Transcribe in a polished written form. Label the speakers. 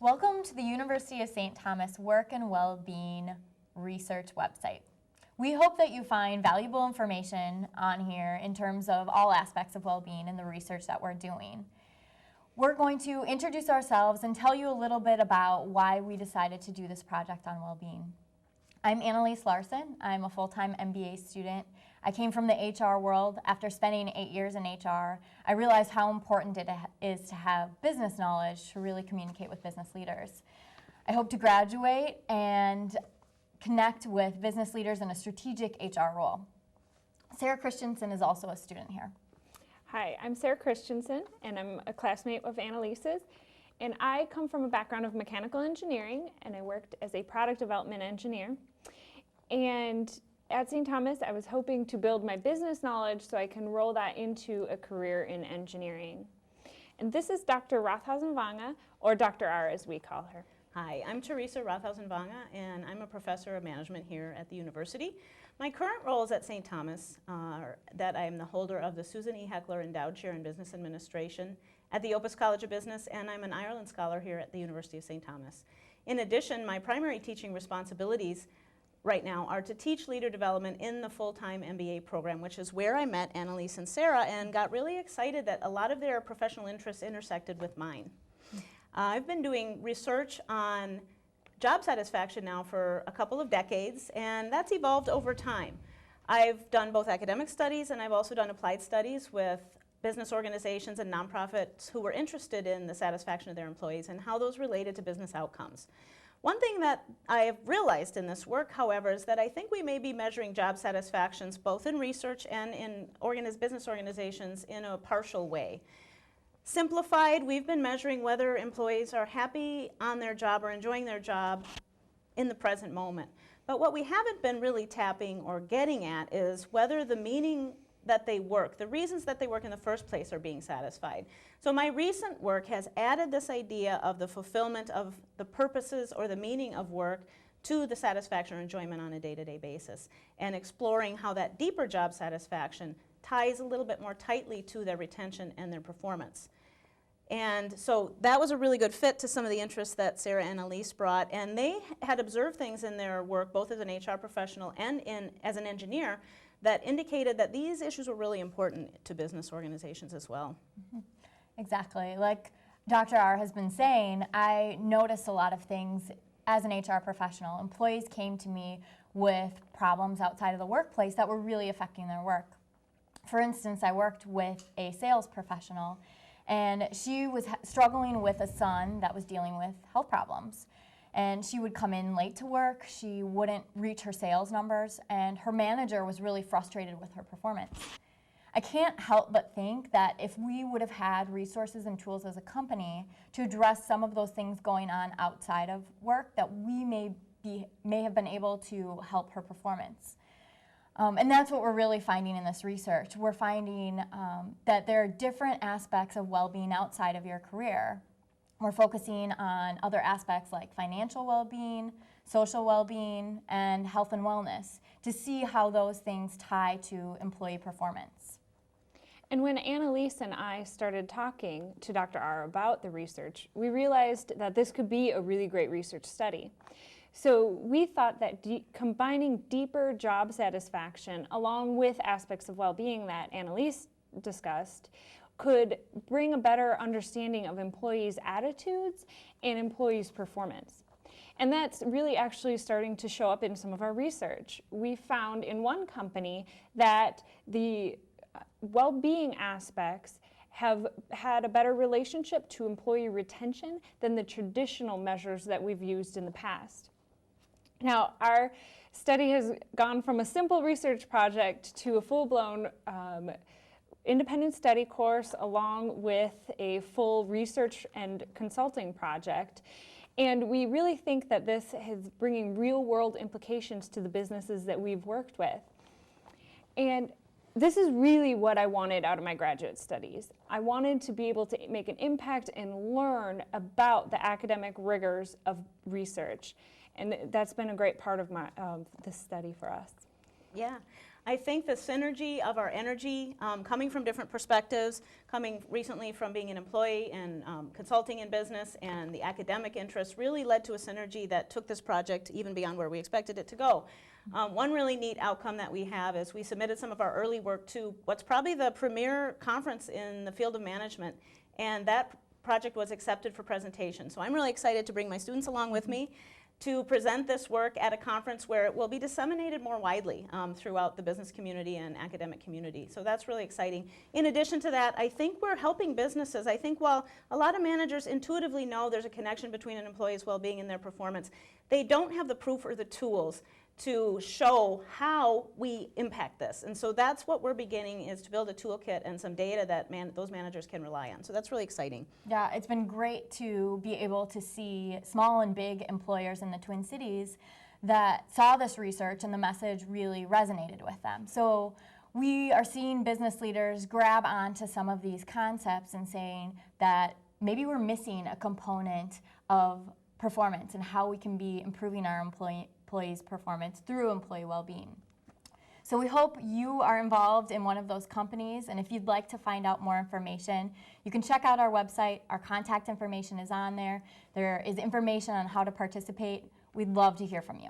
Speaker 1: Welcome to the University of St. Thomas Work and Wellbeing Research website. We hope that you find valuable information on here in terms of all aspects of well-being and the research that we're doing. We're going to introduce ourselves and tell you a little bit about why we decided to do this project on well-being. I'm Annelise Larson. I'm a full-time MBA student. I came from the HR world. After spending 8 years in HR, I realized how important it is to have business knowledge to really communicate with business leaders. I hope to graduate and connect with business leaders in a strategic HR role. Sara Christenson is also a student here.
Speaker 2: Hi, I'm Sara Christenson, and I'm a classmate of Annelise's. And I come from a background of mechanical engineering, and I worked as a product development engineer. And at St. Thomas, I was hoping to build my business knowledge so I can roll that into a career in engineering. And this is Dr. Rothausen-Vange, or Dr. R as we call her.
Speaker 3: Hi, I'm Teresa Rothausen-Vange, and I'm a professor of management here at the university. My current role is at St. Thomas, that I am the holder of the Susan E. Heckler Endowed Chair in Business Administration at the Opus College of Business, and I'm an Ireland Scholar here at the University of St. Thomas. In addition, my primary teaching responsibilities right now are to teach leader development in the full-time MBA program, which is where I met Annelise and Sara and got really excited that a lot of their professional interests intersected with mine. I've been doing research on job satisfaction now for a couple of decades, and that's evolved over time. I've done both academic studies and I've also done applied studies with business organizations and nonprofits who were interested in the satisfaction of their employees and how those related to business outcomes. One thing that I have realized in this work, however, is that I think we may be measuring job satisfactions both in research and in business organizations in a partial way. Simplified, we've been measuring whether employees are happy on their job or enjoying their job in the present moment. But what we haven't been really tapping or getting at is whether the meaning that they work, the reasons that they work in the first place, are being satisfied. So my recent work has added this idea of the fulfillment of the purposes or the meaning of work to the satisfaction or enjoyment on a day-to-day basis, and exploring how that deeper job satisfaction ties a little bit more tightly to their retention and their performance. And so that was a really good fit to some of the interests that Sara and Annelise brought, and they had observed things in their work, both as an HR professional and as an engineer, that indicated that these issues were really important to business organizations as well.
Speaker 1: Mm-hmm. Exactly. Like Dr. R has been saying, I noticed a lot of things as an HR professional. Employees came to me with problems outside of the workplace that were really affecting their work. For instance, I worked with a sales professional, and she was struggling with a son that was dealing with health problems. And she would come in late to work, she wouldn't reach her sales numbers, and her manager was really frustrated with her performance. I can't help but think that if we would have had resources and tools as a company to address some of those things going on outside of work, that we may have been able to help her performance. And that's what we're really finding in this research. We're finding that there are different aspects of well-being outside of your career. We're focusing on other aspects like financial well-being, social well-being, and health and wellness to see how those things tie to employee performance.
Speaker 2: And when Annelise and I started talking to Dr. R about the research, we realized that this could be a really great research study. So we thought that combining deeper job satisfaction along with aspects of well-being that Annelise discussed could bring a better understanding of employees' attitudes and employees' performance. And that's really actually starting to show up in some of our research. We found in one company that the well-being aspects have had a better relationship to employee retention than the traditional measures that we've used in the past. Now, our study has gone from a simple research project to a full-blown independent study course along with a full research and consulting project. And we really think that this is bringing real-world implications to the businesses that we've worked with. And this is really what I wanted out of my graduate studies. I wanted to be able to make an impact and learn about the academic rigors of research. And that's been a great part of this study for us.
Speaker 3: Yeah. I think the synergy of our energy, coming from different perspectives, coming recently from being an employee and consulting in business, and the academic interests really led to a synergy that took this project even beyond where we expected it to go. One really neat outcome that we have is we submitted some of our early work to what's probably the premier conference in the field of management, and that project was accepted for presentation. So I'm really excited to bring my students along with me to present this work at a conference where it will be disseminated more widely throughout the business community and academic community. So that's really exciting. In addition to that, I think we're helping businesses. I think while a lot of managers intuitively know there's a connection between an employee's well-being and their performance, they don't have the proof or the tools to show how we impact this. And so that's what we're beginning, is to build a toolkit and some data that those managers can rely on. So that's really exciting.
Speaker 1: Yeah, it's been great to be able to see small and big employers in the Twin Cities that saw this research and the message really resonated with them. So we are seeing business leaders grab onto some of these concepts and saying that maybe we're missing a component of performance and how we can be improving our employees' performance through employee well-being. So we hope you are involved in one of those companies, and if you'd like to find out more information, you can check out our website. Our contact information is on there. There is information on how to participate. We'd love to hear from you.